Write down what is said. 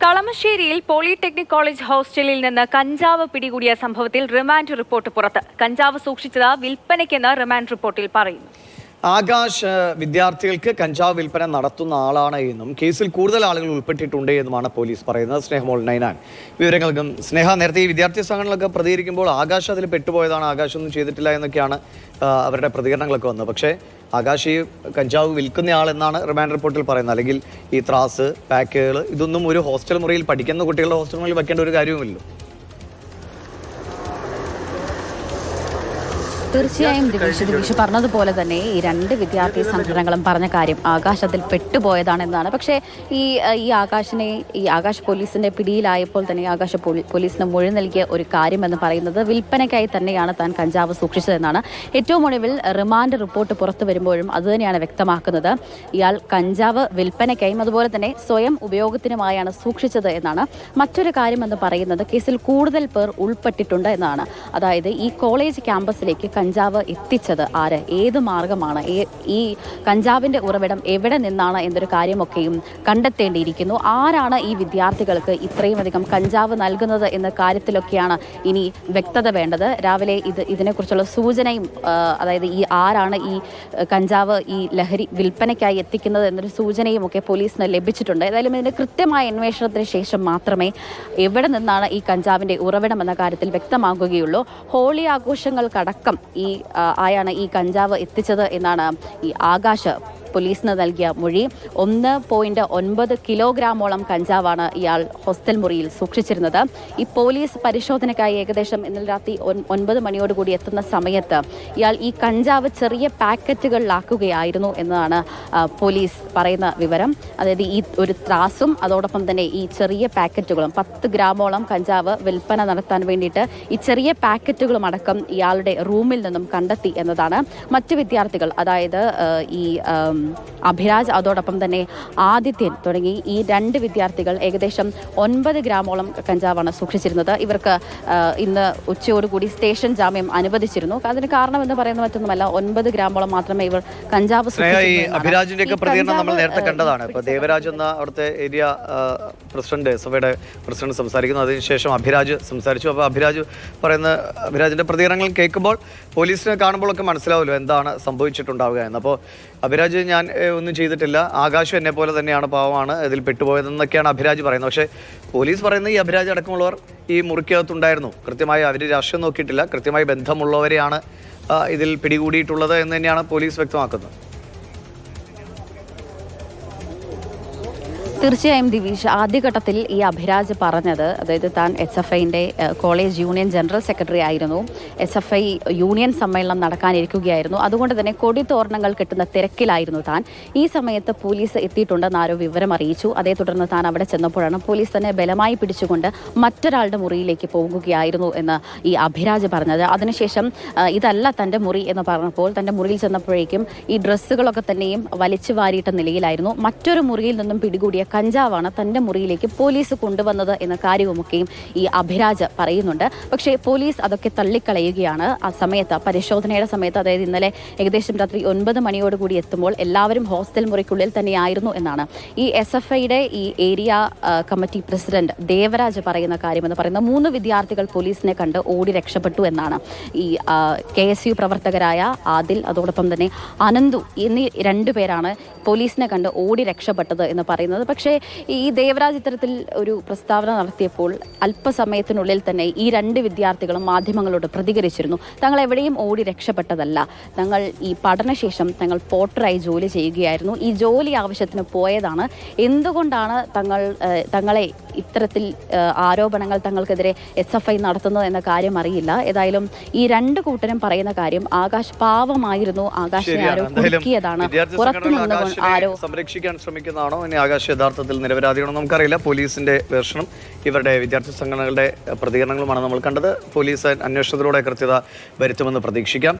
കളമശ്ശേരിയിൽ polytechnic college ഹോസ്റ്റലിൽ നിന്ന് കഞ്ചാവ് പിടികൂടിയ സംഭവത്തിൽ റിമാൻഡ് റിപ്പോർട്ട് പുറത്ത്. കഞ്ചാവ് സൂക്ഷിച്ചത് വിൽപ്പനയ്ക്കെന്ന് റിമാൻഡ് റിപ്പോർട്ടിൽ പറയുന്നു. ആകാശ് വിദ്യാർത്ഥികൾക്ക് കഞ്ചാവ് വിൽപ്പന നടത്തുന്ന ആളാണ് എന്നും കേസിൽ കൂടുതൽ ആളുകൾ ഉൾപ്പെട്ടിട്ടുണ്ട് എന്നുമാണ് പോലീസ് പറയുന്നത്. സ്നേഹമോൾ നൈനാൻ വിവരങ്ങൾക്കും. സ്നേഹ, നേരത്തെ ഈ വിദ്യാർത്ഥി സംഘടനകളൊക്കെ പ്രതികരിക്കുമ്പോൾ ആകാശ് അതിൽ പെട്ടുപോയതാണ്, ആകാശ് ഒന്നും ചെയ്തിട്ടില്ല എന്നൊക്കെയാണ് അവരുടെ പ്രതികരണങ്ങളൊക്കെ വന്നത്. പക്ഷേ ആകാശ് ഈ കഞ്ചാവ് വിൽക്കുന്നയാൾ എന്നാണ് റിമാൻഡ് റിപ്പോർട്ടിൽ പറയുന്നത്. അല്ലെങ്കിൽ ഈ ത്രാസ്, പാക്കുകൾ ഇതൊന്നും ഒരു ഹോസ്റ്റൽ മുറിയിൽ പഠിക്കുന്ന കുട്ടികളുടെ ഹോസ്റ്റൽ മുറിയിൽ വെക്കേണ്ട ഒരു കാര്യവുമില്ലല്ലോ. തീർച്ചയായും ദിവിഷ് പറഞ്ഞതുപോലെ തന്നെ ഈ രണ്ട് വിദ്യാർത്ഥി സംഘടനകളും പറഞ്ഞ കാര്യം ആകാശത്തിൽ പെട്ടുപോയതാണെന്നാണ്. പക്ഷേ ഈ ആകാശ് പോലീസിന്റെ പിടിയിലായപ്പോൾ തന്നെ ആകാശ പോലീസിന് മൊഴി നൽകിയ ഒരു കാര്യം എന്ന് പറയുന്നത് വിൽപ്പനയ്ക്കായി തന്നെയാണ് താൻ കഞ്ചാവ് സൂക്ഷിച്ചതെന്നാണ്. ഏറ്റവും ഒടുവിൽ റിമാൻഡ് റിപ്പോർട്ട് പുറത്തു വരുമ്പോഴും അതുതന്നെയാണ് വ്യക്തമാക്കുന്നത്. ഇയാൾ കഞ്ചാവ് വിൽപ്പനയ്ക്കായും അതുപോലെ തന്നെ സ്വയം ഉപയോഗത്തിനുമായാണ് സൂക്ഷിച്ചത് എന്നാണ്. മറ്റൊരു കാര്യം എന്ന് പറയുന്നത് കേസിൽ കൂടുതൽ പേർ ഉൾപ്പെട്ടിട്ടുണ്ട് എന്നാണ്. അതായത് ഈ കോളേജ് ക്യാമ്പസിലേക്ക് കഞ്ചാവ് എത്തിച്ചത് ആര്, ഏത് മാർഗമാണ്, ഈ കഞ്ചാവിന്റെ ഉറവിടം എവിടെ നിന്നാണ് എന്നൊരു കാര്യമൊക്കെയും കണ്ടെത്തേണ്ടിയിരിക്കുന്നു. ആരാണ് ഈ വിദ്യാർത്ഥികൾക്ക് ഇത്രയും അധികം കഞ്ചാവ് നൽകുന്നത് എന്ന കാര്യത്തിലൊക്കെയാണ് ഇനി വ്യക്തത വേണ്ടത്. രാവിലെ ഇതിനെക്കുറിച്ചുള്ള സൂചനയും, അതായത് ആരാണ് ഈ കഞ്ചാവ് ഈ ലഹരി വിൽപ്പനയ്ക്കായി എത്തിക്കുന്നത് എന്നൊരു സൂചനയും ഒക്കെ പോലീസിന് ലഭിച്ചിട്ടുണ്ട്. ഏതായാലും ഇതിന്റെ കൃത്യമായ അന്വേഷണത്തിന് ശേഷം മാത്രമേ എവിടെ നിന്നാണ് ഈ കഞ്ചാവിന്റെ ഉറവിടം എന്ന കാര്യത്തിൽ വ്യക്തമാകുകയുള്ളൂ. ഹോളി ആഘോഷങ്ങൾക്കടക്കം ആയാണ് ഈ കഞ്ചാവ് എത്തിച്ചത് എന്നാണ് ഈ ആകാശ് പോലീസിന് നൽകിയ മൊഴി. 1.9 കിലോഗ്രാമോളം കഞ്ചാവാണ് ഇയാൾ ഹോസ്റ്റൽ മുറിയിൽ സൂക്ഷിച്ചിരുന്നത്. ഈ പോലീസ് പരിശോധനയ്ക്കായി ഏകദേശം ഇന്നലെ രാത്രി 9 മണിയോടുകൂടി എത്തുന്ന സമയത്ത് ഇയാൾ ഈ കഞ്ചാവ് ചെറിയ പാക്കറ്റുകളിലാക്കുകയായിരുന്നു എന്നതാണ് പോലീസ് പറയുന്ന വിവരം. അതായത് ഈ ഒരു ത്രാസും അതോടൊപ്പം തന്നെ ഈ ചെറിയ പാക്കറ്റുകളും 10 ഗ്രാമോളം കഞ്ചാവ് വിൽപ്പന നടത്താൻ വേണ്ടിയിട്ട് ഈ ചെറിയ പാക്കറ്റുകളും അടക്കം ഇയാളുടെ റൂമിൽ നിന്നും കണ്ടെത്തി എന്നതാണ്. മറ്റു വിദ്യാർത്ഥികൾ, അതായത് ഈ അഭിരാജ് അതോടൊപ്പം തന്നെ ആദിത്യൻ തുടങ്ങി ഈ രണ്ട് വിദ്യാർത്ഥികൾ ഏകദേശം 9 ഗ്രാമോളം കഞ്ചാവാണ് സൂക്ഷിച്ചിരുന്നത്. ഇവർക്ക് ഇന്ന് ഉച്ചയോടുകൂടി സ്റ്റേഷൻ ജാമ്യം അനുവദിച്ചിരുന്നു. അതിന് കാരണം എന്ന് പറയുന്നത് മറ്റൊന്നുമല്ല, 9 ഗ്രാമോളം മാത്രമേ ഇവർ കഞ്ചാവ് അഭിരാജിന്റെ ഒക്കെ പ്രതികരണം നമ്മൾ നേരത്തെ കണ്ടതാണ്. ഇപ്പൊ ദേവരാജ് എന്ന അവിടുത്തെ ഏരിയ പ്രസിഡന്റ്, സഭയുടെ പ്രസിഡന്റ് സംസാരിക്കുന്നു. അതിനുശേഷം അഭിരാജ് സംസാരിച്ചു. അപ്പോൾ അഭിരാജിന്റെ പ്രതികരണങ്ങൾ കേൾക്കുമ്പോൾ പോലീസിനെ കാണുമ്പോഴൊക്കെ മനസ്സിലാവുമല്ലോ എന്താണ് സംഭവിച്ചിട്ടുണ്ടാവുക എന്ന്. അപ്പോൾ അഭിരാജ് ഞാൻ ഒന്നും ചെയ്തിട്ടില്ല, ആകാശം എന്നെ പോലെ തന്നെയാണ്, പാവമാണ്, ഇതിൽ പെട്ടുപോയതെന്നൊക്കെയാണ് അഭിരാജ് പറയുന്നത്. പക്ഷേ പോലീസ് പറയുന്നത് ഈ അഭിരാജ് അടക്കമുള്ളവർ ഈ മുറിക്കകത്തുണ്ടായിരുന്നു. കൃത്യമായി അവർ രാഷ്ട്രീയം നോക്കിയിട്ടില്ല, കൃത്യമായി ബന്ധമുള്ളവരെയാണ് ഇതിൽ പിടികൂടിയിട്ടുള്ളത് എന്ന് തന്നെയാണ് പോലീസ് വ്യക്തമാക്കുന്നത്. തീർച്ചയായും ദിവിഷ്, ആദ്യഘട്ടത്തിൽ ഈ അഭിരാജ് പറഞ്ഞത്, അതായത് താൻ SFIന്റെ കോളേജ് യൂണിയൻ ജനറൽ സെക്രട്ടറി ആയിരുന്നു. SFI യൂണിയൻ സമ്മേളനം നടക്കാനിരിക്കുകയായിരുന്നു. അതുകൊണ്ട് തന്നെ കൊടിത്തോരണങ്ങൾ കിട്ടുന്ന തിരക്കിലായിരുന്നു താൻ. ഈ സമയത്ത് പോലീസ് എത്തിയിട്ടുണ്ടെന്ന് ആരോ വിവരം അറിയിച്ചു. അതേ തുടർന്ന് താൻ അവിടെ ചെന്നപ്പോഴാണ് പോലീസ് തന്നെ ബലമായി പിടിച്ചുകൊണ്ട് മറ്റൊരാളുടെ മുറിയിലേക്ക് പോകുകയായിരുന്നു എന്ന് ഈ അഭിരാജ് പറഞ്ഞത്. അതിനുശേഷം ഇതല്ല തൻ്റെ മുറി എന്ന് പറഞ്ഞപ്പോൾ തൻ്റെ മുറിയിൽ ചെന്നപ്പോഴേക്കും ഈ ഡ്രസ്സുകളൊക്കെ തന്നെയും വലിച്ചു വാരിയിട്ട നിലയിലായിരുന്നു. മറ്റൊരു മുറിയിൽ നിന്നും പിടികൂടിയ കഞ്ചാവാണ് തൻ്റെ മുറിയിലേക്ക് പോലീസ് കൊണ്ടുവന്നത് എന്ന കാര്യവുമൊക്കെയും ഈ അഭിരാജ് പറയുന്നുണ്ട്. പക്ഷേ പോലീസ് അതൊക്കെ തള്ളിക്കളയുകയാണ്. ആ സമയത്ത്, പരിശോധനയുടെ സമയത്ത്, അതായത് ഇന്നലെ ഏകദേശം രാത്രി 9 മണിയോടുകൂടി എത്തുമ്പോൾ എല്ലാവരും ഹോസ്റ്റൽ മുറിക്കുള്ളിൽ തന്നെയായിരുന്നു എന്നാണ് ഈ SFIയുടെ ഈ ഏരിയ കമ്മിറ്റി പ്രസിഡന്റ് ദേവരാജ് പറയുന്ന കാര്യമെന്ന് പറയുന്നത്. 3 വിദ്യാർത്ഥികൾ പോലീസിനെ കണ്ട് ഓടി രക്ഷപ്പെട്ടു എന്നാണ്. ഈ KSU പ്രവർത്തകരായ ആദിൽ അതോടൊപ്പം തന്നെ അനന്തു എന്നീ 2 പേരാണ് പോലീസിനെ കണ്ട് ഓടി രക്ഷപ്പെട്ടത് എന്ന് പറയുന്നത്. പക്ഷേ ഈ ദേവരാജ് ഇത്തരത്തിൽ ഒരു പ്രസ്താവന നടത്തിയപ്പോൾ അല്പസമയത്തിനുള്ളിൽ തന്നെ ഈ 2 വിദ്യാർത്ഥികളും മാധ്യമങ്ങളോട് പ്രതികരിച്ചിരുന്നു. തങ്ങൾ എവിടെയും ഓടി രക്ഷപ്പെട്ടതല്ല, തങ്ങൾ ഈ പഠനശേഷം തങ്ങൾ പോർട്ടറായി ജോലി ചെയ്യുകയായിരുന്നു, ഈ ജോലി ആവശ്യത്തിന് പോയതാണ്. എന്തുകൊണ്ടാണ് തങ്ങളെ ഇത്തരത്തിൽ ആരോപണങ്ങൾ തങ്ങൾക്കെതിരെ SFI നടത്തുന്നത് എന്ന കാര്യം അറിയില്ല. ഏതായാലും ഈ 2 കൂട്ടരും പറയുന്ന കാര്യം ആകാശ് പാവമായിരുന്നു, ആകാശിനെ ആരോ കുടുക്കിയതാണ്, പുറത്തുനിന്ന് ആരോ സംരക്ഷിക്കാൻ ശ്രമിക്കുന്നതാണോ, ഇനി ആകാശ് യഥാർത്ഥത്തിൽ നിരപരാധിയാണോ നമുക്കറിയില്ല. പോലീസിന്റെ വേർഷനും ഇവരുടെ വിദ്യാർത്ഥി സംഘടനകളുടെ പ്രതികരണങ്ങളുമാണ് നമ്മൾ കണ്ടത്. പോലീസ് അന്വേഷണത്തിലൂടെ കൃത്യത വരുത്തുമെന്ന് പ്രതീക്ഷിക്കാം.